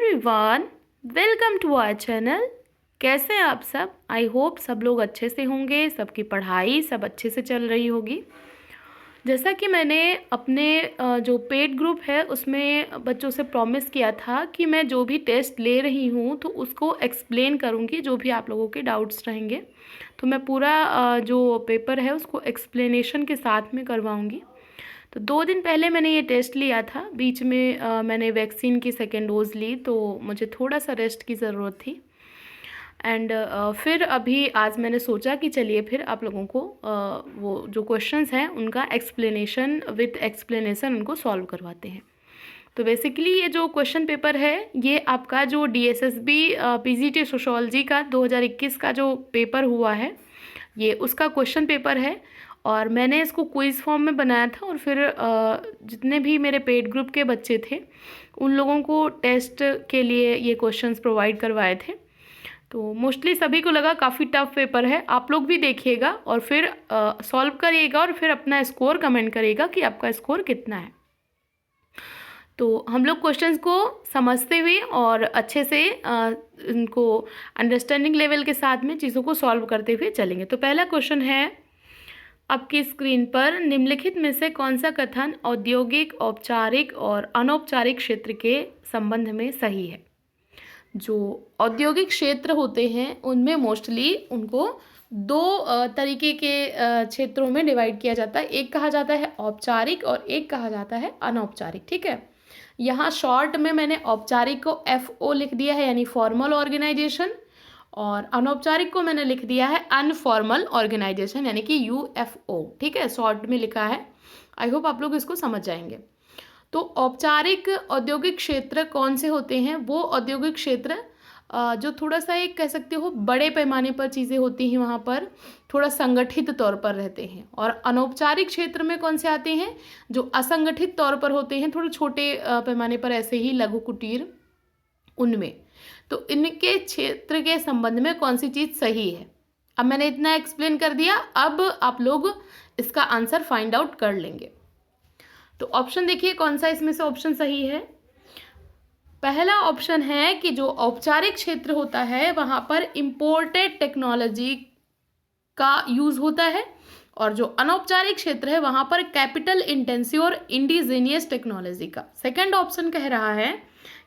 Everyone, welcome to our channel. कैसे हैं आप सब? आई होप सब लोग अच्छे से होंगे, सबकी पढ़ाई सब अच्छे से चल रही होगी। जैसा कि मैंने अपने जो पेड ग्रुप है उसमें बच्चों से प्रॉमिस किया था कि मैं जो भी टेस्ट ले रही हूँ तो उसको एक्सप्लेन करूँगी, जो भी आप लोगों के डाउट्स रहेंगे तो मैं पूरा जो पेपर है उसको एक्सप्लेनेशन के साथ में करवाऊँगी। तो 2 दिन पहले मैंने ये टेस्ट लिया था, बीच में मैंने वैक्सीन की सेकेंड डोज़ ली तो मुझे थोड़ा सा रेस्ट की ज़रूरत थी। एंड फिर अभी आज मैंने सोचा कि चलिए फिर आप लोगों को वो जो क्वेश्चंस हैं उनका एक्सप्लेनेशन विथ एक्सप्लेनेशन उनको सॉल्व करवाते हैं। तो बेसिकली ये जो क्वेश्चन पेपर है ये आपका जो DSSB PGT सोशोलॉजी का 2021 का जो पेपर हुआ है ये उसका क्वेश्चन पेपर है। और मैंने इसको क्विज़ फॉर्म में बनाया था और फिर जितने भी मेरे पेड ग्रुप के बच्चे थे उन लोगों को टेस्ट के लिए ये क्वेश्चंस प्रोवाइड करवाए थे। तो मोस्टली सभी को लगा काफ़ी टफ पेपर है। आप लोग भी देखिएगा और फिर सॉल्व करिएगा और फिर अपना स्कोर कमेंट करिएगा कि आपका स्कोर कितना है। तो हम लोग क्वेश्चंस को समझते हुए और अच्छे से इनको अंडरस्टैंडिंग लेवल के साथ में चीज़ों को सॉल्व करते हुए चलेंगे। तो पहला क्वेश्चन है आपकी स्क्रीन पर, निम्नलिखित में से कौन सा कथन औद्योगिक, औपचारिक और अनौपचारिक क्षेत्र के संबंध में सही है? जो औद्योगिक क्षेत्र होते हैं उनमें मोस्टली उनको दो तरीके के क्षेत्रों में डिवाइड किया जाता है। एक कहा जाता है औपचारिक और एक कहा जाता है अनौपचारिक। ठीक है, यहाँ शॉर्ट में मैंने औपचारिक को FO लिख दिया है यानी फॉर्मल ऑर्गेनाइजेशन, और अनौपचारिक को मैंने लिख दिया है अनफॉर्मल ऑर्गेनाइजेशन यानी कि UFO। ठीक है, शॉर्ट में लिखा है। आई होप आप लोग इसको समझ जाएंगे। तो औपचारिक औद्योगिक क्षेत्र कौन से होते हैं? वो औद्योगिक क्षेत्र जो थोड़ा सा एक कह सकते हो बड़े पैमाने पर चीज़ें होती हैं, वहाँ पर थोड़ा संगठित तौर पर रहते हैं। और अनौपचारिक क्षेत्र में कौन से आते हैं? जो असंगठित तौर पर होते हैं, थोड़े छोटे पैमाने पर, ऐसे ही लघु कुटीर, उनमें। तो इनके क्षेत्र के संबंध में कौन सी चीज़ सही है? अब मैंने इतना एक्सप्लेन कर दिया, अब आप लोग इसका आंसर फाइंड आउट कर लेंगे। तो ऑप्शन देखिए कौन सा इसमें से ऑप्शन सही है। पहला ऑप्शन है कि जो औपचारिक क्षेत्र होता है वहाँ पर इम्पोर्टेड टेक्नोलॉजी का यूज़ होता है, और जो अनौपचारिक क्षेत्र है वहाँ पर कैपिटल इंटेंसिव और इंडिजीनियस टेक्नोलॉजी का। सेकंड ऑप्शन कह रहा है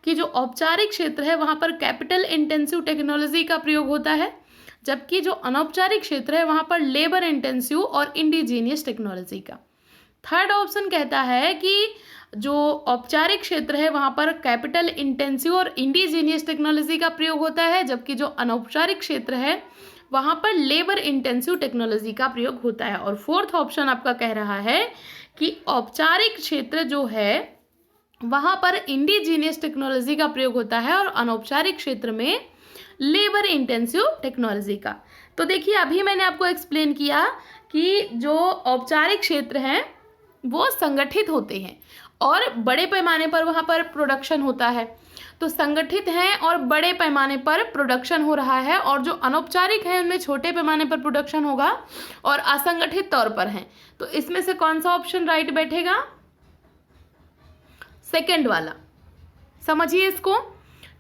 कि जो औपचारिक क्षेत्र है वहाँ पर कैपिटल इंटेंसिव टेक्नोलॉजी का प्रयोग होता है, जबकि जो अनौपचारिक क्षेत्र है वहाँ पर लेबर इंटेंसिव और इंडिजीनियस टेक्नोलॉजी का। थर्ड ऑप्शन कहता है कि जो औपचारिक क्षेत्र है वहाँ पर कैपिटल इंटेंसिव और इंडिजीनियस टेक्नोलॉजी का प्रयोग होता है, जबकि जो अनौपचारिक क्षेत्र है वहाँ पर लेबर इंटेंसिव टेक्नोलॉजी का प्रयोग होता है। और फोर्थ ऑप्शन आपका कह रहा है कि औपचारिक क्षेत्र जो है वहाँ पर इंडिजीनियस टेक्नोलॉजी का प्रयोग होता है और अनौपचारिक क्षेत्र में लेबर इंटेंसिव टेक्नोलॉजी का। तो देखिए अभी मैंने आपको एक्सप्लेन किया कि जो औपचारिक क्षेत्र हैं वो संगठित होते हैं और बड़े पैमाने पर वहाँ पर प्रोडक्शन होता है। तो संगठित हैं और बड़े पैमाने पर प्रोडक्शन हो रहा है, और जो अनौपचारिक है उनमें छोटे पैमाने पर प्रोडक्शन होगा और असंगठित तौर पर हैं। तो इसमें से कौन सा ऑप्शन राइट बैठेगा? सेकंड वाला। समझिए इसको,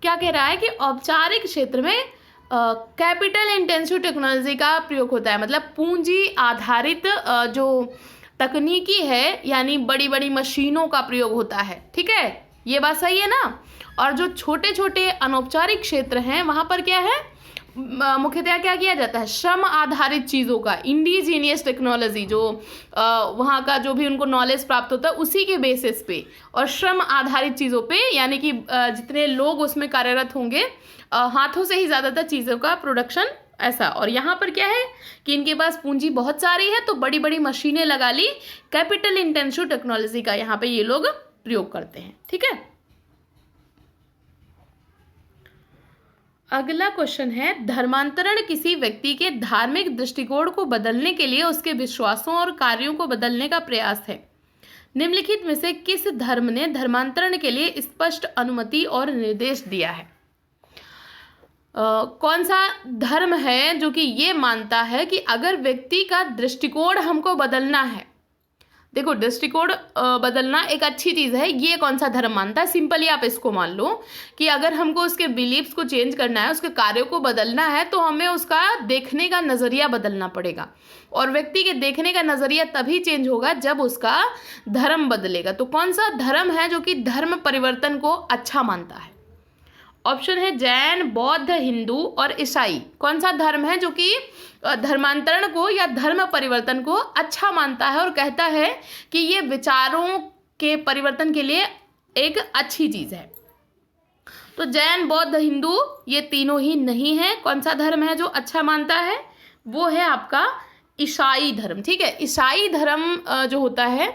क्या कह रहा है कि औपचारिक क्षेत्र में कैपिटल इंटेंसिव टेक्नोलॉजी का प्रयोग होता है, मतलब पूंजी आधारित जो तकनीकी है यानी बड़ी बड़ी मशीनों का प्रयोग होता है। ठीक है, ये बात सही है ना। और जो छोटे छोटे अनौपचारिक क्षेत्र हैं वहाँ पर क्या है, मुख्यतः क्या किया जाता है, श्रम आधारित चीज़ों का, इंडिजीनियस टेक्नोलॉजी, जो वहाँ का जो भी उनको नॉलेज प्राप्त होता है उसी के बेसिस पे, और श्रम आधारित चीज़ों पे यानी कि जितने लोग उसमें कार्यरत होंगे हाथों से ही ज़्यादातर चीज़ों का प्रोडक्शन, ऐसा। और यहाँ पर क्या है कि इनके पास पूंजी बहुत सारी है तो बड़ी बड़ी मशीनें लगा ली, कैपिटल इंटेंसिव टेक्नोलॉजी का यहाँ पे ये लोग प्रयोग करते हैं। ठीक है, अगला क्वेश्चन है, धर्मांतरण किसी व्यक्ति के धार्मिक दृष्टिकोण को बदलने के लिए उसके विश्वासों और कार्यों को बदलने का प्रयास है। निम्नलिखित में से किस धर्म ने धर्मांतरण के लिए स्पष्ट अनुमति और निर्देश दिया है? कौन सा धर्म है जो कि ये मानता है कि अगर व्यक्ति का दृष्टिकोण हमको बदलना है देखो दृष्टिकोण बदलना एक अच्छी चीज़ है। ये कौन सा धर्म मानता है, सिंपली आप इसको मान लो कि अगर हमको उसके बिलीव्स को चेंज करना है, उसके कार्यों को बदलना है, तो हमें उसका देखने का नज़रिया बदलना पड़ेगा। और व्यक्ति के देखने का नज़रिया तभी चेंज होगा जब उसका धर्म बदलेगा। तो कौन सा धर्म है जो कि धर्म परिवर्तन को अच्छा मानता है? ऑप्शन है जैन, बौद्ध, हिंदू और ईसाई। कौन सा धर्म है जो कि धर्मांतरण को या धर्म परिवर्तन को अच्छा मानता है और कहता है कि ये विचारों के परिवर्तन के लिए एक अच्छी चीज़ है? तो जैन, बौद्ध, हिंदू ये तीनों ही नहीं है। कौन सा धर्म है जो अच्छा मानता है? वो है आपका ईसाई धर्म। ठीक है, ईसाई धर्म जो होता है,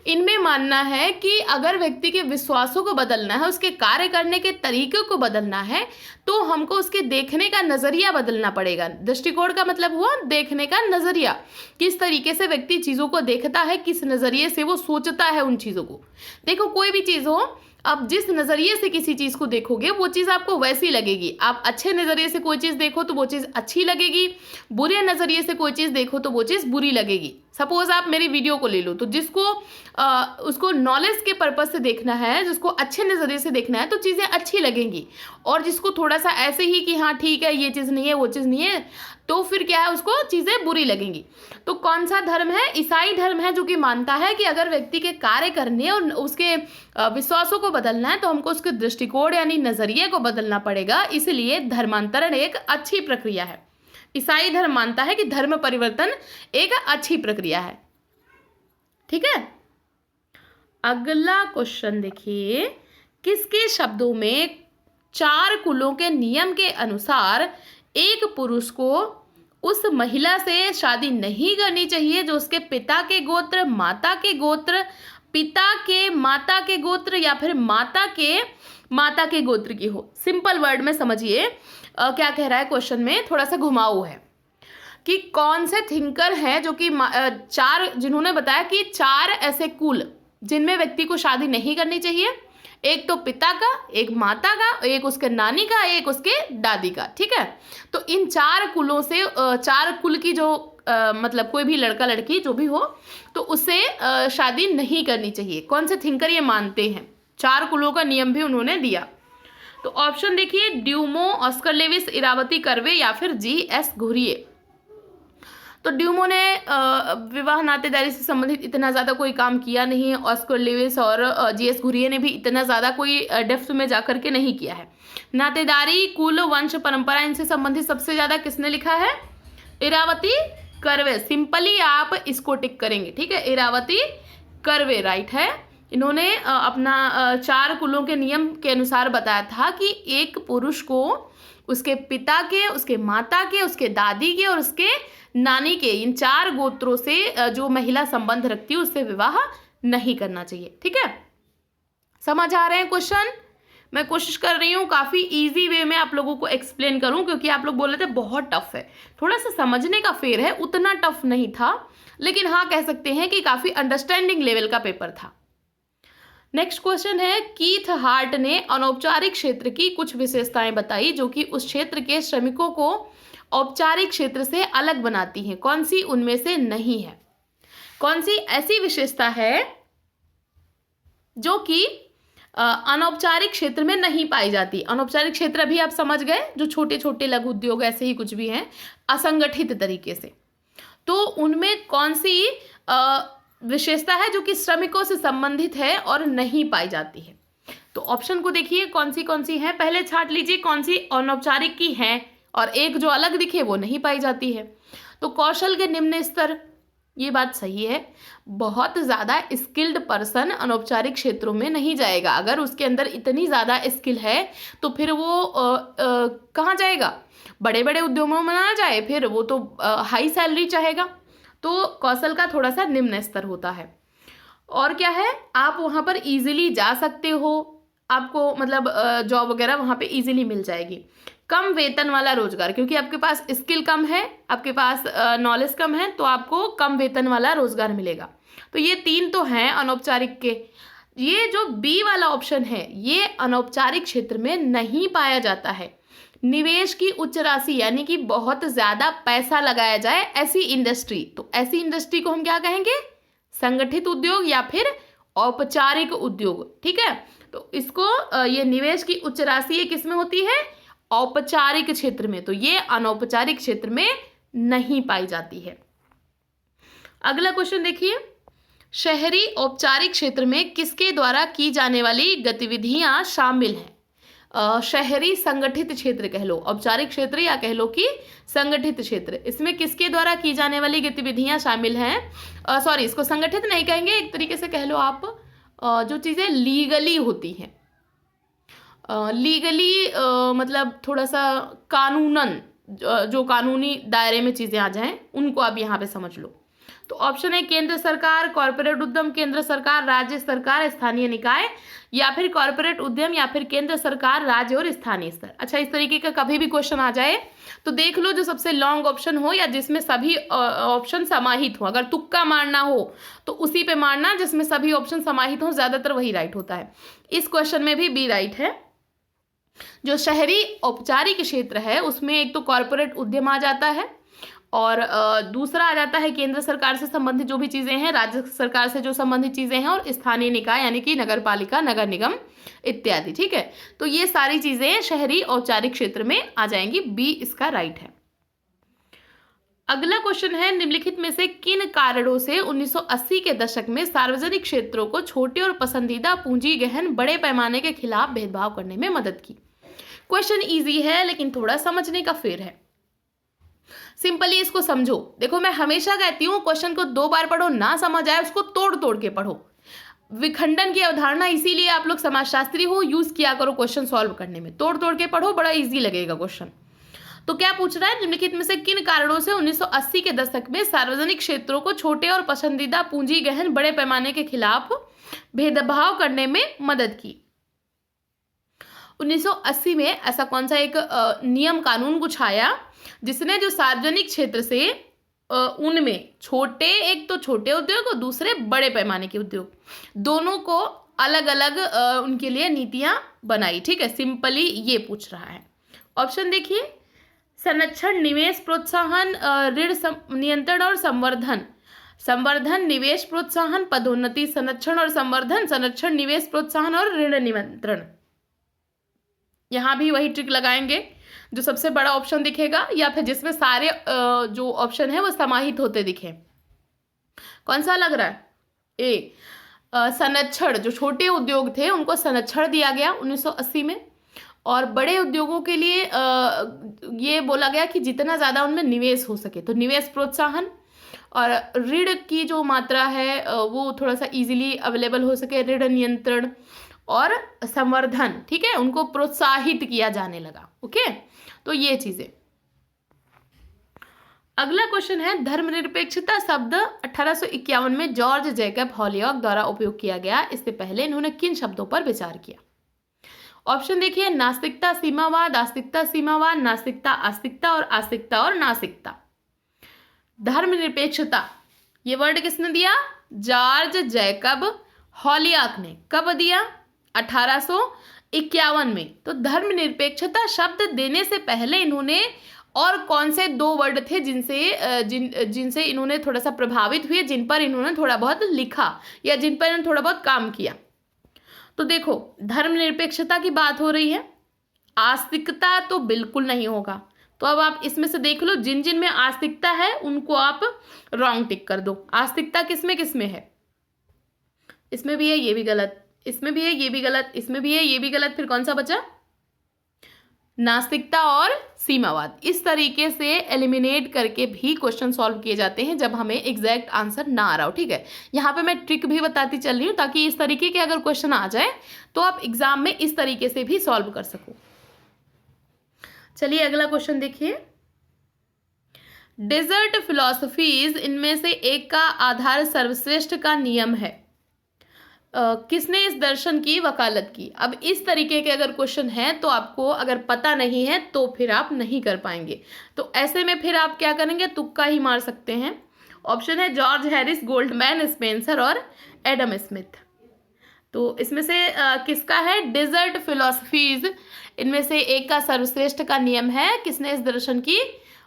इनमें मानना है कि अगर व्यक्ति के विश्वासों को बदलना है, उसके कार्य करने के तरीके को बदलना है, तो हमको उसके देखने का नज़रिया बदलना पड़ेगा। दृष्टिकोण का मतलब हुआ देखने का नज़रिया, किस तरीके से व्यक्ति चीज़ों को देखता है, किस नज़रिए से वो सोचता है उन चीज़ों को। देखो कोई भी चीज़ हो, आप जिस नज़रिए से किसी चीज़ को देखोगे वो चीज़ आपको वैसी लगेगी। आप अच्छे नज़रिए से कोई चीज़ देखो तो वो चीज़ अच्छी लगेगी, बुरे नज़रिए से कोई चीज़ देखो तो वो चीज़ बुरी लगेगी। सपोज आप मेरी वीडियो को ले लो, तो जिसको उसको नॉलेज के पर्पज़ से देखना है, जिसको अच्छे नज़रिए से देखना है, तो चीज़ें अच्छी लगेंगी। और जिसको थोड़ा सा ऐसे ही कि हाँ ठीक है ये चीज़ नहीं है वो चीज़ नहीं है, तो फिर क्या है, उसको चीज़ें बुरी लगेंगी। तो कौन सा धर्म है? ईसाई धर्म है, जो कि मानता है कि अगर व्यक्ति के कार्य करने और उसके विश्वासों को बदलना है तो हमको उसके दृष्टिकोण यानी नज़रिए को बदलना पड़ेगा। इसलिए धर्मांतरण एक अच्छी प्रक्रिया है। ईसाई धर्म मानता है कि धर्म परिवर्तन एक अच्छी प्रक्रिया है। ठीक है, अगला क्वेश्चन देखिए, किसके शब्दों में 4 कुलों के नियम के अनुसार एक पुरुष को उस महिला से शादी नहीं करनी चाहिए जो उसके पिता के गोत्र, माता के गोत्र, पिता के माता के गोत्र या फिर माता के गोत्र की हो? सिंपल वर्ड में समझिए क्या कह रहा है क्वेश्चन में, थोड़ा सा घुमाऊ है कि कौन से थिंकर हैं जो कि 4 जिन्होंने बताया कि 4 ऐसे कुल जिनमें व्यक्ति को शादी नहीं करनी चाहिए। एक तो पिता का, एक माता का, एक उसके नानी का, एक उसके दादी का। ठीक है, तो इन 4 कुलों से 4 कुल की जो मतलब कोई भी लड़का लड़की जो भी हो तो उससे शादी नहीं करनी चाहिए। कौन से थिंकर ये मानते हैं? 4 कुलों का नियम भी उन्होंने दिया। तो ऑप्शन देखिए, ड्यूमो, ऑस्कर लेविस, इरावती कर्वे या फिर जी.एस. घुरिये। तो ड्यूमो ने विवाह नातेदारी से संबंधित इतना ज़्यादा कोई काम किया नहीं है। ऑस्कर लेविस और जी.एस. घुरिये ने भी इतना ज़्यादा कोई डेप्थ में जा करके नहीं किया है। नातेदारी, कुल, वंश, परंपरा, इनसे संबंधित सबसे ज़्यादा किसने लिखा है? इरावती कर्वे। सिंपली आप इसको टिक करेंगे। ठीक है, इरावती कर्वे राइट है। इन्होंने अपना 4 कुलों के नियम के अनुसार बताया था कि एक पुरुष को उसके पिता के, उसके माता के, उसके दादी के और उसके नानी के, इन 4 गोत्रों से जो महिला संबंध रखती है उससे विवाह नहीं करना चाहिए। ठीक है, समझ आ रहे हैं क्वेश्चन? मैं कोशिश कर रही हूँ काफ़ी इजी वे में आप लोगों को एक्सप्लेन करूँ, क्योंकि आप लोग बोल रहे थे बहुत टफ है। थोड़ा सा समझने का फेर है, उतना टफ नहीं था, लेकिन हाँ कह सकते हैं कि काफ़ी अंडरस्टैंडिंग लेवल का पेपर था। नेक्स्ट क्वेश्चन है, कीथ हार्ट ने अनौपचारिक क्षेत्र की कुछ विशेषताएं बताई जो कि उस क्षेत्र के श्रमिकों को औपचारिक क्षेत्र से अलग बनाती हैं। कौन सी उनमें से नहीं है? कौन सी ऐसी विशेषता है जो कि अनौपचारिक क्षेत्र में नहीं पाई जाती? अनौपचारिक क्षेत्र अभी आप समझ गए, जो छोटे छोटे लघु उद्योग ऐसे ही कुछ भी हैं असंगठित तरीके से। तो उनमें कौन सी विशेषता है जो कि श्रमिकों से संबंधित है और नहीं पाई जाती है? तो ऑप्शन को देखिए कौन सी है, पहले छांट लीजिए कौन सी अनौपचारिक की है और एक जो अलग दिखे वो नहीं पाई जाती है। तो कौशल के निम्न स्तर, ये बात सही है। बहुत ज़्यादा स्किल्ड पर्सन अनौपचारिक क्षेत्रों में नहीं जाएगा। अगर उसके अंदर इतनी ज़्यादा स्किल है तो फिर वो कहाँ जाएगा? बड़े बड़े उद्योगों में ना जाए, फिर वो तो हाई सैलरी चाहेगा। तो कौशल का थोड़ा सा निम्न स्तर होता है। और क्या है, आप वहाँ पर इजीली जा सकते हो, आपको मतलब जॉब वगैरह वहाँ पे इजीली मिल जाएगी। कम वेतन वाला रोजगार, क्योंकि आपके पास स्किल कम है, आपके पास नॉलेज कम है, तो आपको कम वेतन वाला रोजगार मिलेगा। तो ये 3 तो हैं अनौपचारिक के। ये जो बी वाला ऑप्शन है ये अनौपचारिक क्षेत्र में नहीं पाया जाता है। निवेश की उच्च राशि यानी कि बहुत ज़्यादा पैसा लगाया जाए ऐसी इंडस्ट्री, तो ऐसी इंडस्ट्री को हम क्या कहेंगे? संगठित उद्योग या फिर औपचारिक उद्योग। ठीक है, तो इसको ये निवेश की उच्च राशि ये किस में होती है? औपचारिक क्षेत्र में। तो ये अनौपचारिक क्षेत्र में नहीं पाई जाती है। अगला क्वेश्चन देखिए, शहरी औपचारिक क्षेत्र में किसके द्वारा की जाने वाली गतिविधियां शामिल हैं? शहरी संगठित क्षेत्र कह लो, औपचारिक क्षेत्र या कह लो कि संगठित क्षेत्र, इसमें किसके द्वारा की जाने वाली गतिविधियां शामिल हैं? सॉरी, इसको संगठित नहीं कहेंगे, एक तरीके से कह लो आप जो चीज़ें लीगली होती हैं, लीगली मतलब थोड़ा सा कानूनन जो कानूनी दायरे में चीज़ें आ जाएं, उनको आप यहाँ पे समझ लो। तो ऑप्शन है केंद्र सरकार, कॉर्पोरेट उद्यम, केंद्र सरकार, राज्य सरकार, स्थानीय निकाय, या फिर कॉर्पोरेट उद्यम या फिर केंद्र सरकार, राज्य और स्थानीय स्तर। अच्छा, इस तरीके का कभी भी क्वेश्चन आ जाए तो देख लो जो सबसे लॉन्ग ऑप्शन हो या जिसमें सभी ऑप्शन समाहित हो। अगर तुक्का मारना हो तो उसी पे मारना जिसमें सभी ऑप्शन समाहित हो, ज्यादातर वही राइट होता है। इस क्वेश्चन में भी बी राइट है। जो शहरी औपचारिक क्षेत्र है उसमें एक तो कॉर्पोरेट उद्यम आ जाता है और दूसरा आ जाता है केंद्र सरकार से संबंधित जो भी चीज़ें हैं, राज्य सरकार से जो संबंधित चीज़ें हैं, और स्थानीय निकाय यानी कि नगर पालिका, नगर निगम इत्यादि। ठीक है, तो ये सारी चीज़ें शहरी औपचारिक क्षेत्र में आ जाएंगी। बी इसका राइट है। अगला क्वेश्चन है, निम्नलिखित में से किन कारणों से 1980 के दशक में सार्वजनिक क्षेत्रों को छोटे और पसंदीदा पूंजी गहन बड़े पैमाने के खिलाफ भेदभाव करने में मदद की? क्वेश्चन इजी है लेकिन थोड़ा समझने का फेर है। सिंपली इसको समझो। देखो, मैं हमेशा कहती हूँ क्वेश्चन को 2 बार पढ़ो, ना समझ आए उसको तोड़ तोड़ के पढ़ो। विखंडन की अवधारणा इसीलिए आप लोग समाजशास्त्री हो, यूज किया करो क्वेश्चन सॉल्व करने में। तोड़ तोड़ के पढ़ो, बड़ा इजी लगेगा क्वेश्चन। तो क्या पूछ रहा है, निम्नलिखित में से किन कारणों से 1980 के दशक में सार्वजनिक क्षेत्रों को छोटे और पसंदीदा पूंजी गहन बड़े पैमाने के खिलाफ भेदभाव करने में मदद की? 1980 में ऐसा कौन सा एक नियम कानून कुछ आया जिसने जो सार्वजनिक क्षेत्र से उनमें छोटे, एक तो छोटे उद्योग और दूसरे बड़े पैमाने के उद्योग, दोनों को अलग अलग उनके लिए नीतियां बनाई। ठीक है, सिंपली ये पूछ रहा है। ऑप्शन देखिए, संरक्षण, निवेश प्रोत्साहन, ऋण नियंत्रण और संवर्धन। संवर्धन, निवेश प्रोत्साहन, पदोन्नति, संरक्षण और संवर्धन, संरक्षण, निवेश प्रोत्साहन और ऋण नियंत्रण। यहाँ भी वही ट्रिक लगाएंगे, जो सबसे बड़ा ऑप्शन दिखेगा या फिर जिसमें सारे जो ऑप्शन है वो समाहित होते दिखे। कौन सा लग रहा है? ए, संरक्षण। जो छोटे उद्योग थे उनको संरक्षण दिया गया 1980 में, और बड़े उद्योगों के लिए ये बोला गया कि जितना ज़्यादा उनमें निवेश हो सके, तो निवेश प्रोत्साहन, और ऋण की जो मात्रा है वो थोड़ा सा इजीली अवेलेबल हो सके, ऋण नियंत्रण और संवर्धन। ठीक है, उनको प्रोत्साहित किया जाने लगा। ओके, तो ये चीजें। अगला क्वेश्चन है, धर्मनिरपेक्षता शब्द 1851 में जॉर्ज जैकब हॉलियॉक द्वारा उपयोग किया गया। इससे पहले इन्होंने किन शब्दों पर विचार किया? ऑप्शन देखिए, नास्तिकता सीमावाद, आस्तिकता सीमावाद, नास्तिकता आस्तिकता, और आस्तिकता और नास्तिकता। धर्मनिरपेक्षता ये वर्ड किसने दिया? जॉर्ज जैकब हॉलियॉक ने। कब दिया? 1851 में। तो धर्मनिरपेक्षता शब्द देने से पहले इन्होंने और कौन से 2 वर्ड थे जिनसे इन्होंने थोड़ा सा प्रभावित हुए, जिन पर इन्होंने थोड़ा बहुत लिखा या जिन पर इन्होंने थोड़ा बहुत काम किया? तो देखो, धर्मनिरपेक्षता की बात हो रही है, आस्तिकता तो बिल्कुल नहीं होगा। तो अब आप इसमें से देख लो, जिन जिन में आस्तिकता है उनको आप रॉन्ग टिक कर दो। आस्तिकता किसमें किसमें है? इसमें भी है, ये भी गलत, इसमें भी है, ये भी गलत, इसमें भी है, ये भी गलत, फिर कौन सा बचा? नास्तिकता और सीमावाद। इस तरीके से एलिमिनेट करके भी क्वेश्चन सॉल्व किए जाते हैं जब हमें एग्जैक्ट आंसर ना आ रहा हो। ठीक है, यहाँ पे मैं ट्रिक भी बताती चल रही हूँ ताकि इस तरीके के अगर क्वेश्चन आ जाए तो आप एग्जाम में इस तरीके से भी सॉल्व कर सको। चलिए अगला क्वेश्चन देखिए, डेजर्ट फिलॉसफीज इनमें से एक का आधार सर्वश्रेष्ठ का नियम है। किसने इस दर्शन की वकालत की? अब इस तरीके के अगर क्वेश्चन है तो आपको अगर पता नहीं है तो फिर आप नहीं कर पाएंगे। तो ऐसे में फिर आप क्या करेंगे? तुक्का ही मार सकते हैं। ऑप्शन है जॉर्ज हैरिस, गोल्डमैन, स्पेंसर और एडम स्मिथ। तो इसमें से किसका है? डेजर्ट फिलॉसफीज इनमें से एक का सर्वश्रेष्ठ का नियम है। किसने इस दर्शन की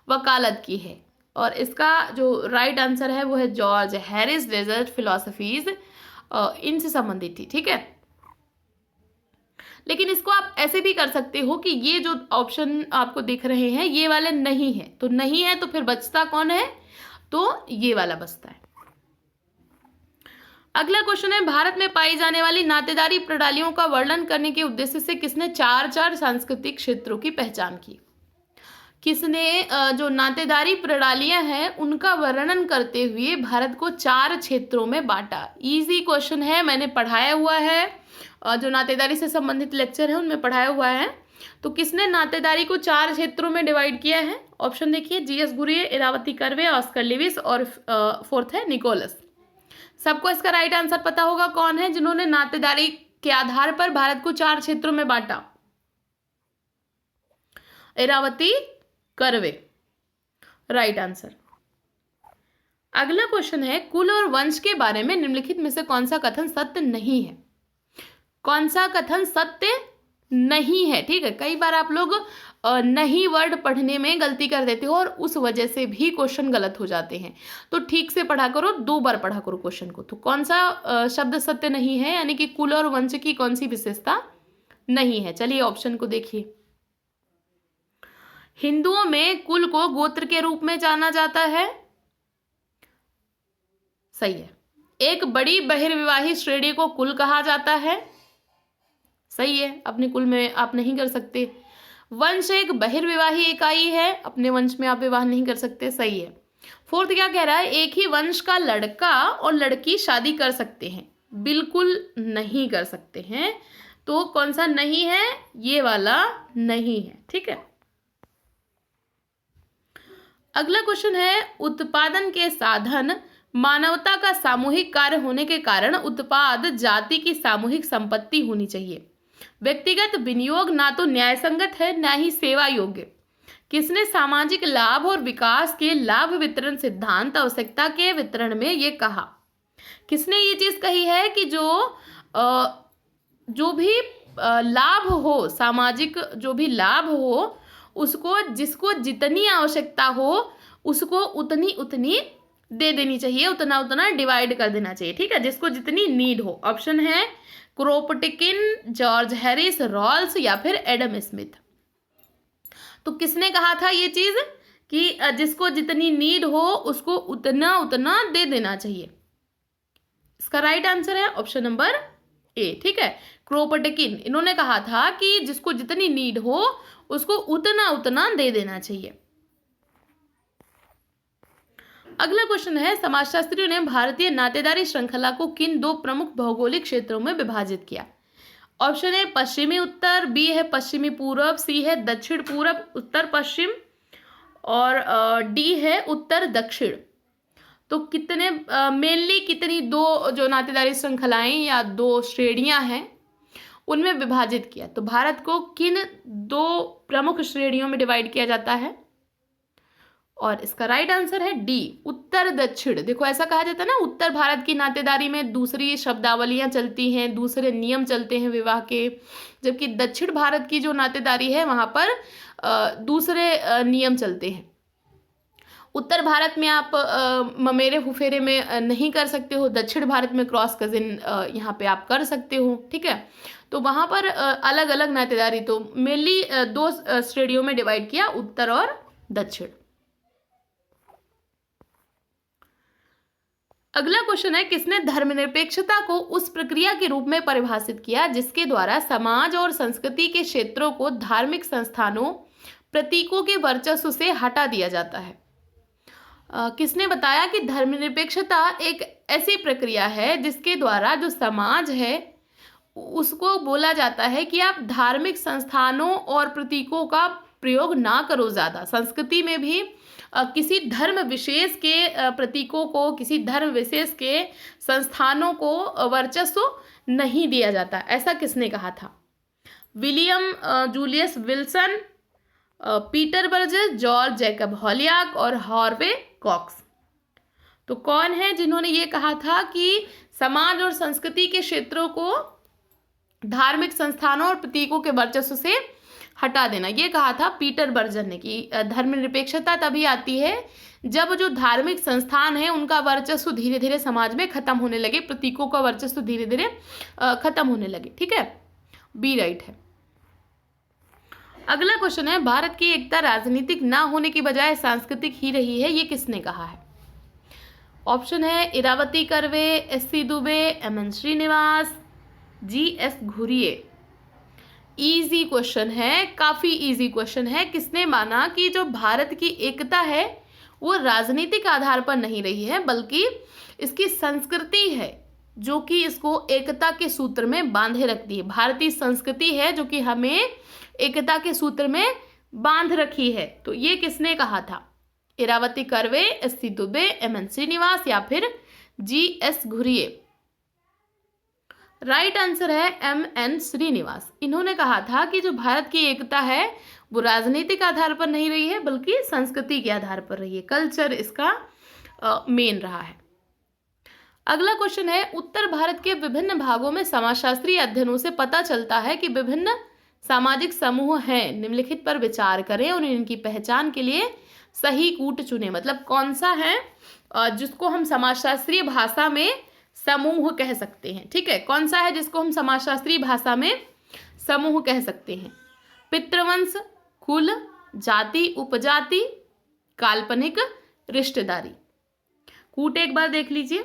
वकालत की है? और इसका जो राइट आंसर है वो है जॉर्ज हैरिस, डेजर्ट फिलोसफीज इनसे संबंधित थी। ठीक है, लेकिन इसको आप ऐसे भी कर सकते हो कि ये जो ऑप्शन आपको दिख रहे हैं ये वाले नहीं है, तो नहीं है तो फिर बचता कौन है, तो ये वाला बचता है। अगला क्वेश्चन है, भारत में पाई जाने वाली नातेदारी प्रणालियों का वर्णन करने के उद्देश्य से किसने चार चार सांस्कृतिक क्षेत्रों की पहचान की। किसने जो नातेदारी प्रणालियां हैं उनका वर्णन करते हुए भारत को चार क्षेत्रों में बांटा। इजी क्वेश्चन है, मैंने पढ़ाया हुआ है, जो नातेदारी से संबंधित लेक्चर है उनमें पढ़ाया हुआ है। तो किसने नातेदारी को चार क्षेत्रों में डिवाइड किया है? ऑप्शन देखिए, GS Ghurye, Irawati Karve, Oscar Lewis और फोर्थ है निकोलस। सबको इसका राइट आंसर पता होगा कौन है जिन्होंने नातेदारी के आधार पर भारत को चार क्षेत्रों में बांटा? Irawati Karve, right answer. अगला क्वेश्चन है, कुल और वंश के बारे में निम्नलिखित में से कौन सा कथन सत्य नहीं है? कौन सा कथन सत्य नहीं है? ठीक है, कई बार आप लोग नहीं वर्ड पढ़ने में गलती कर देते हो और उस वजह से भी क्वेश्चन गलत हो जाते हैं, तो ठीक से पढ़ा करो, 2 बार पढ़ा करो क्वेश्चन को। तो कौन सा शब्द सत्य नहीं है, यानी कि कुल और वंश की कौन सी विशेषता नहीं है? चलिए ऑप्शन को देखिए। हिंदुओं में कुल को गोत्र के रूप में जाना जाता है, सही है। एक बड़ी बहिर्विवाही श्रेणी को कुल कहा जाता है, सही है, अपने कुल में आप नहीं कर सकते। वंश एक बहिर्विवाही इकाई है, अपने वंश में आप विवाह नहीं कर सकते, सही है। फोर्थ क्या कह रहा है, एक ही वंश का लड़का और लड़की शादी कर सकते हैं, बिल्कुल नहीं कर सकते हैं। तो कौन सा नहीं है? ये वाला नहीं है। ठीक है, अगला क्वेश्चन है, उत्पादन के साधन मानवता का सामूहिक कार्य होने के कारण उत्पाद जाति की सामूहिक संपत्ति होनी चाहिए। व्यक्तिगत विनियोग ना तो न्यायसंगत है ना ही सेवा योग्य। किसने सामाजिक लाभ और विकास के लाभ वितरण सिद्धांत आवश्यकता के वितरण में ये कहा? किसने ये चीज कही है कि जो भी लाभ हो, सामाजिक जो भी लाभ हो, उसको जिसको जितनी आवश्यकता हो उसको उतनी उतनी दे देनी चाहिए, उतना उतना डिवाइड कर देना चाहिए। ठीक है, जिसको जितनी नीड हो। ऑप्शन है क्रोपटिकिन, जॉर्ज हैरिस, रॉल्स या फिर एडम स्मिथ। तो किसने कहा था ये चीज कि जिसको जितनी नीड हो उसको उतना उतना दे देना चाहिए? इसका राइट आंसर है ऑप्शन नंबर ए। ठीक है, क्रोपटिकिन, इन्होंने कहा था कि जिसको जितनी नीड हो उसको उतना उतना दे देना चाहिए। अगला क्वेश्चन है, समाजशास्त्रियों ने भारतीय नातेदारी श्रृंखला को किन 2 प्रमुख भौगोलिक क्षेत्रों में विभाजित किया? ऑप्शन है पश्चिमी उत्तर, बी है पश्चिमी पूर्व, सी है दक्षिण पूर्व उत्तर पश्चिम और डी है उत्तर दक्षिण। तो कितने मेनली कितनी 2 जो नातेदारी श्रृंखलाएं या 2 श्रेणियां हैं उनमें विभाजित किया? तो भारत को किन 2 प्रमुख श्रेणियों में डिवाइड किया जाता है? और इसका राइट आंसर है डी, उत्तर दक्षिण। देखो ऐसा कहा जाता है ना, उत्तर भारत की नातेदारी में दूसरी शब्दावलियां चलती हैं, दूसरे नियम चलते हैं विवाह के, जबकि दक्षिण भारत की जो नातेदारी है वहां पर दूसरे नियम चलते हैं। उत्तर भारत में आप ममेरे फुफेरे में नहीं कर सकते हो, दक्षिण भारत में क्रॉस कजिन यहाँ पे आप कर सकते हो। ठीक है, तो वहां पर अलग अलग नातेदारी, तो मेनली 2 श्रेणियों में डिवाइड किया, उत्तर और दक्षिण। अगला क्वेश्चन है, किसने धर्मनिरपेक्षता को उस प्रक्रिया के रूप में परिभाषित किया जिसके द्वारा समाज और संस्कृति के क्षेत्रों को धार्मिक संस्थानों प्रतीकों के वर्चस्व से हटा दिया जाता है? किसने बताया कि धर्मनिरपेक्षता एक ऐसी प्रक्रिया है जिसके द्वारा जो समाज है उसको बोला जाता है कि आप धार्मिक संस्थानों और प्रतीकों का प्रयोग ना करो ज़्यादा। संस्कृति में भी किसी धर्म विशेष के प्रतीकों को, किसी धर्म विशेष के संस्थानों को वर्चस्व नहीं दिया जाता। ऐसा किसने कहा था? William Julius Wilson, Peter Burgess, George Jacob Holyoake और हॉर्वे कॉक्स। तो कौन है जिन्होंने ये कहा था कि समाज और संस्कृति के क्षेत्रों को धार्मिक संस्थानों और प्रतीकों के वर्चस्व से हटा देना। ये कहा था पीटर बर्जन ने कि धर्मनिरपेक्षता तभी आती है जब जो धार्मिक संस्थान है उनका वर्चस्व धीरे धीरे समाज में खत्म होने लगे, प्रतीकों का वर्चस्व धीरे धीरे खत्म होने लगे। ठीक है, बी राइट है। अगला क्वेश्चन है, भारत की एकता राजनीतिक ना होने की बजाय सांस्कृतिक ही रही है, ये किसने कहा है? ऑप्शन है Irawati Karve, SC. Dube, MN. Srinivas, GS. Ghurye. Easy question है, काफी इजी क्वेश्चन है। किसने माना कि जो भारत की एकता है वो राजनीतिक आधार पर नहीं रही है, बल्कि इसकी संस्कृति है जो कि इसको एकता के सूत्र में बांधे रखती है। भारतीय संस्कृति है जो कि हमें एकता के सूत्र में बांध रखी है। तो ये किसने कहा था? इरावती कर्वे, एस.सी. दुबे, एम.एन. श्रीनिवास या फिर जी.एस. घुरिये। राइट आंसर है एम.एन. श्रीनिवास। इन्होंने कहा था कि जो भारत की एकता है वो राजनीतिक आधार पर नहीं रही है, बल्कि संस्कृति के आधार पर रही है। कल्चर इसका मेन रहा है। अगला क्वेश्चन है, उत्तर भारत के विभिन्न भागों में समाजशास्त्रीय अध्ययनों से पता चलता है कि विभिन्न सामाजिक समूह हैं, निम्नलिखित पर विचार करें और इनकी पहचान के लिए सही कूट चुने। मतलब कौन सा है जिसको हम समाजशास्त्रीय भाषा में समूह कह सकते हैं। ठीक है, कौन सा है जिसको हम समाजशास्त्रीय भाषा में समूह कह सकते हैं? पितृवंश, कुल, जाति, उपजाति, काल्पनिक, रिश्तेदारी। कूट एक बार देख लीजिए।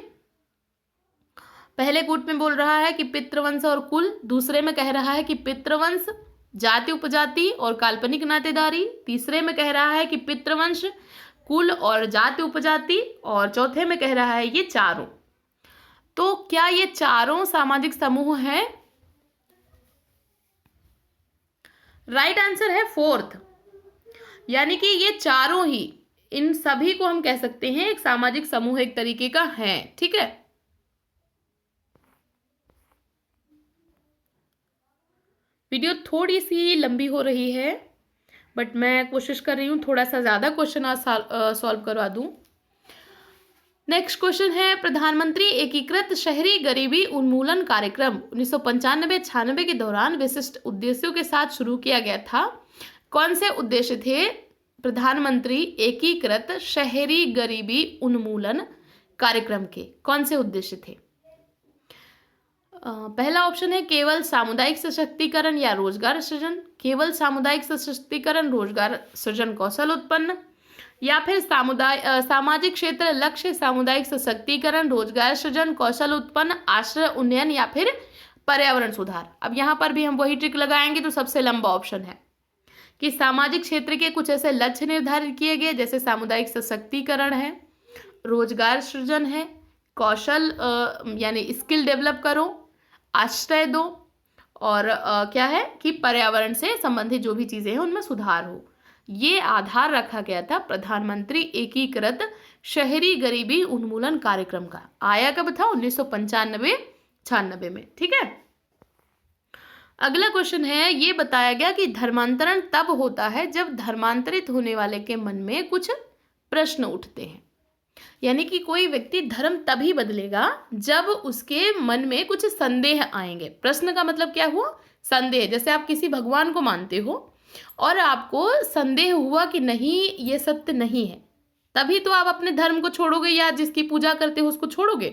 पहले कूट में बोल रहा है कि पितृवंश और कुल, दूसरे में कह रहा है कि पितृवंश, जाति, उपजाति और काल्पनिक नातेदारी, तीसरे में कह रहा है कि पितृवंश, कुल और जाति, उपजाति, और चौथे में कह रहा है ये चारों। तो क्या ये चारों सामाजिक समूह हैं? राइट आंसर है फोर्थ, यानी कि ये चारों ही, इन सभी को हम कह सकते हैं एक सामाजिक समूह एक तरीके का है। ठीक है, वीडियो थोड़ी सी लंबी हो रही है, बट मैं कोशिश कर रही हूँ थोड़ा सा ज़्यादा क्वेश्चन आज सॉल्व करवा दूँ। नेक्स्ट क्वेश्चन है, प्रधानमंत्री एकीकृत शहरी गरीबी उन्मूलन कार्यक्रम 1995-96 के दौरान विशिष्ट उद्देश्यों के साथ शुरू किया गया था। कौन से उद्देश्य थे प्रधानमंत्री एकीकृत शहरी गरीबी उन्मूलन कार्यक्रम के? कौन से उद्देश्य थे? पहला ऑप्शन है केवल सामुदायिक सशक्तिकरण या रोजगार सृजन, केवल सामुदायिक सशक्तिकरण, रोजगार सृजन, कौशल उत्पन्न, या फिर सामाजिक क्षेत्र लक्ष्य, सामुदायिक सशक्तिकरण, रोजगार सृजन, कौशल उत्पन्न, आश्रय उन्नयन या फिर पर्यावरण सुधार। अब यहाँ पर भी हम वही ट्रिक लगाएंगे। तो सबसे लंबा ऑप्शन है कि सामाजिक क्षेत्र के कुछ ऐसे लक्ष्य निर्धारित किए गए, जैसे सामुदायिक सशक्तिकरण है, रोजगार सृजन है, कौशल यानी स्किल डेवलप करो, आश्रय दो, और क्या है कि पर्यावरण से संबंधित जो भी चीज़ें हैं उनमें सुधार हो। ये आधार रखा गया था प्रधानमंत्री एकीकृत शहरी गरीबी उन्मूलन कार्यक्रम का। आया कब था? 1995-96 में। ठीक है, अगला क्वेश्चन है, ये बताया गया कि धर्मांतरण तब होता है जब धर्मांतरित होने वाले के मन में कुछ प्रश्न उठते हैं। यानी कि कोई व्यक्ति धर्म तभी बदलेगा जब उसके मन में कुछ संदेह आएंगे। प्रश्न का मतलब क्या हुआ? संदेह। जैसे आप किसी भगवान को मानते हो और आपको संदेह हुआ कि नहीं ये सत्य नहीं है, तभी तो आप अपने धर्म को छोड़ोगे या जिसकी पूजा करते हो उसको छोड़ोगे।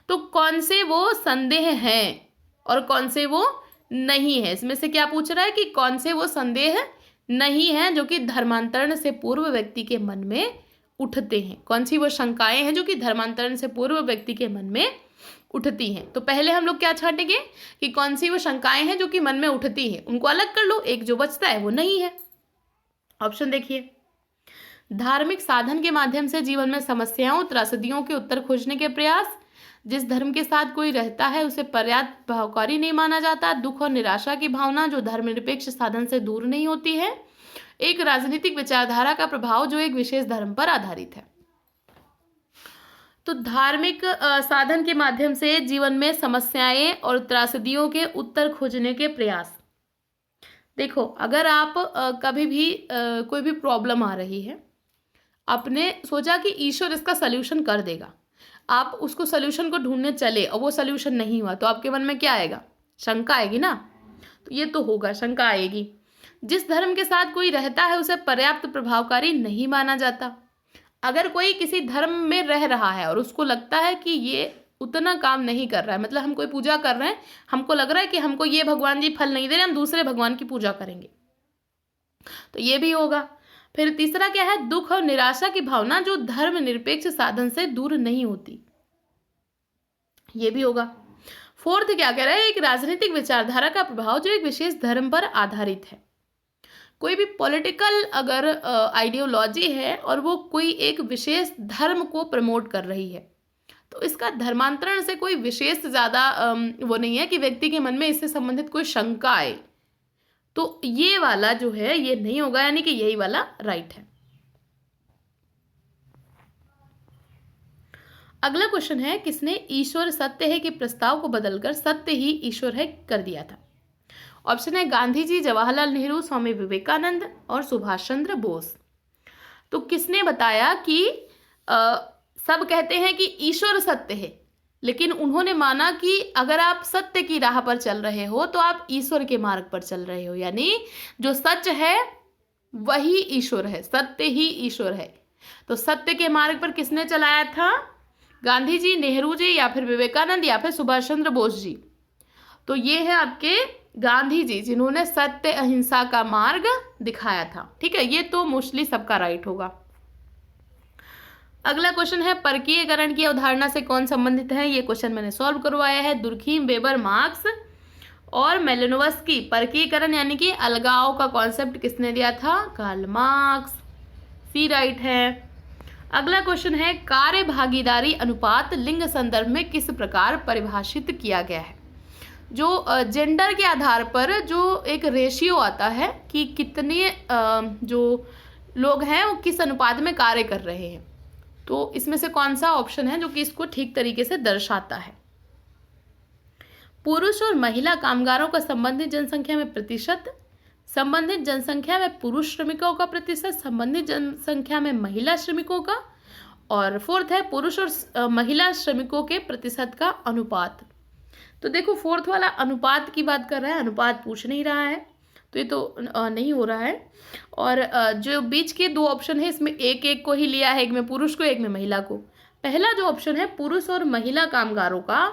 तो कौन से वो संदेह हैं और कौन से वो नहीं है? इसमें से क्या पूछ रहा है कि कौन से वो संदेह नहीं है जो कि धर्मांतरण से पूर्व व्यक्ति के मन में उठते हैं। कौन सी वो शंकाएं हैं जो कि धर्मांतरण से पूर्व व्यक्ति के मन में उठती हैं। तो पहले हम लोग क्या छांटेंगे कि कौन सी वो शंकाएं हैं जो कि मन में उठती हैं, उनको अलग कर लो। एक जो बचता है वो नहीं है। ऑप्शन देखिए, धार्मिक साधन के माध्यम से जीवन में समस्याओं त्रासदियों के उत्तर खोजने के प्रयास, जिस धर्म के साथ कोई रहता है उसे पर्याप्त भावकारी नहीं माना जाता, दुख और निराशा की भावना जो धर्मनिरपेक्ष साधन से दूर नहीं होती है, एक राजनीतिक विचारधारा का प्रभाव जो एक विशेष धर्म पर आधारित है। तो धार्मिक साधन के माध्यम से जीवन में समस्याएं और त्रासदियों के उत्तर खोजने के प्रयास। देखो, अगर आप कभी भी कोई भी प्रॉब्लम आ रही है, आपने सोचा कि ईश्वर इसका सल्यूशन कर देगा, आप उसको सल्यूशन को ढूंढने चले और वो सल्यूशन नहीं हुआ, तो आपके मन में क्या आएगा? शंका आएगी ना, तो ये तो होगा, शंका आएगी। जिस धर्म के साथ कोई रहता है उसे पर्याप्त प्रभावकारी नहीं माना जाता। अगर कोई किसी धर्म में रह रहा है और उसको लगता है कि ये उतना काम नहीं कर रहा है, मतलब हम कोई पूजा कर रहे हैं, हमको लग रहा है कि हमको ये भगवान जी फल नहीं दे रहे, हम दूसरे भगवान की पूजा करेंगे, तो ये भी होगा। फिर तीसरा क्या है, दुख और निराशा की भावना जो धर्म निरपेक्ष साधन से दूर नहीं होती, ये भी होगा। फोर्थ क्या कह रहा है, एक राजनीतिक विचारधारा का प्रभाव जो एक विशेष धर्म पर आधारित है। कोई भी पॉलिटिकल अगर आइडियोलॉजी है और वो कोई एक विशेष धर्म को प्रमोट कर रही है, तो इसका धर्मांतरण से कोई विशेष ज़्यादा वो नहीं है कि व्यक्ति के मन में इससे संबंधित कोई शंका आए, तो ये वाला जो है ये नहीं होगा, यानी कि यही वाला राइट है। अगला क्वेश्चन है, किसने ईश्वर सत्य है के प्रस्ताव को बदलकर सत्य ही ईश्वर है कर दिया था? ऑप्शन है गांधी जी, जवाहरलाल नेहरू, स्वामी विवेकानंद और सुभाष चंद्र बोस। तो किसने बताया कि सब कहते हैं कि ईश्वर सत्य है, लेकिन उन्होंने माना कि अगर आप सत्य की राह पर चल रहे हो तो आप ईश्वर के मार्ग पर चल रहे हो, यानी जो सच है वही ईश्वर है, सत्य ही ईश्वर है। तो सत्य के मार्ग पर किसने चलाया था? गांधी जी, नेहरू जी, या फिर विवेकानंद, या फिर सुभाष चंद्र बोस जी। तो ये है आपके गांधी जी, जिन्होंने सत्य अहिंसा का मार्ग दिखाया था। ठीक है, ये तो मोस्टली सबका राइट होगा। अगला क्वेश्चन है, परकीयकरण की अवधारणा से कौन संबंधित है? ये क्वेश्चन मैंने सॉल्व करवाया है। दुर्खीम, वेबर, मार्क्स और मेलिनोवस्की। परकीयकरण यानी कि अलगाव का कॉन्सेप्ट किसने दिया था? Karl Marx. सी राइट है। अगला क्वेश्चन है, कार्य भागीदारी अनुपात लिंग संदर्भ में किस प्रकार परिभाषित किया गया है? जो जेंडर के आधार पर जो एक रेशियो आता है कि कितने जो लोग हैं वो किस अनुपात में कार्य कर रहे हैं, तो इसमें से कौन सा ऑप्शन है जो कि इसको ठीक तरीके से दर्शाता है? पुरुष और महिला कामगारों का संबंधित जनसंख्या में प्रतिशत, संबंधित जनसंख्या में पुरुष श्रमिकों का प्रतिशत, संबंधित जनसंख्या में महिला श्रमिकों का, और फोर्थ है पुरुष और महिला श्रमिकों के प्रतिशत का अनुपात। तो देखो फोर्थ वाला अनुपात की बात कर रहा है, अनुपात पूछ नहीं रहा है, तो ये तो नहीं हो रहा है। और जो बीच के दो ऑप्शन है इसमें एक एक को ही लिया है, एक में पुरुष को एक में महिला को। पहला जो ऑप्शन है पुरुष और महिला कामगारों का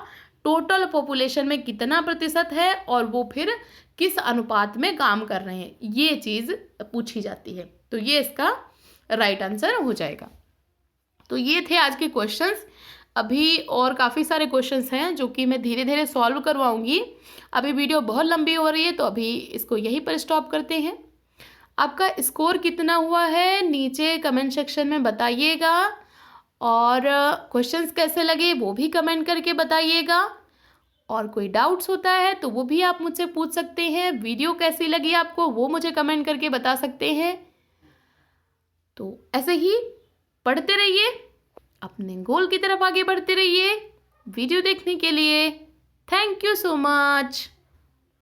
टोटल पॉपुलेशन में कितना प्रतिशत है और वो फिर किस अनुपात में काम कर रहे हैं, ये चीज़ पूछी जाती है, तो ये इसका राइट आंसर हो जाएगा। तो ये थे आज के क्वेश्चंस। अभी और काफ़ी सारे क्वेश्चंस हैं जो कि मैं धीरे धीरे सॉल्व करवाऊंगी। अभी वीडियो बहुत लंबी हो रही है तो अभी इसको यहीं पर स्टॉप करते हैं। आपका स्कोर कितना हुआ है नीचे कमेंट सेक्शन में बताइएगा, और क्वेश्चंस कैसे लगे वो भी कमेंट करके बताइएगा, और कोई डाउट्स होता है तो वो भी आप मुझसे पूछ सकते हैं। वीडियो कैसी लगी आपको वो मुझे कमेंट करके बता सकते हैं। तो ऐसे ही पढ़ते रहिए, अपने गोल की तरफ आगे बढ़ते रहिए। वीडियो देखने के लिए थैंक यू सो मच।